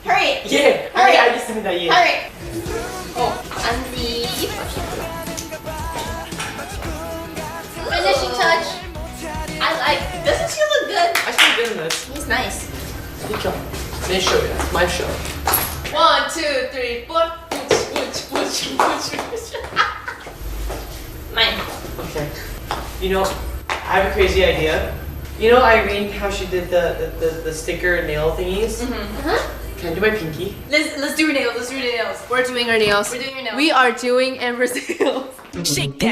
Hurry! 예! Hurry! 알겠습니다, 예. Hurry! 안디. Finishing touch. I like. Doesn't she look good? I should have done this. He's nice. 이렇게. 내 쇼야. My show. 1, 2, 3, 4. Mine. Okay. You know, I have a crazy idea. You know Irene, how she did the sticker nail thingies? Can I do my pinky? Let's do nails. Let's do nails. We're doing our nails. We're doing our nails. We are doing Amber's nails. Shake that.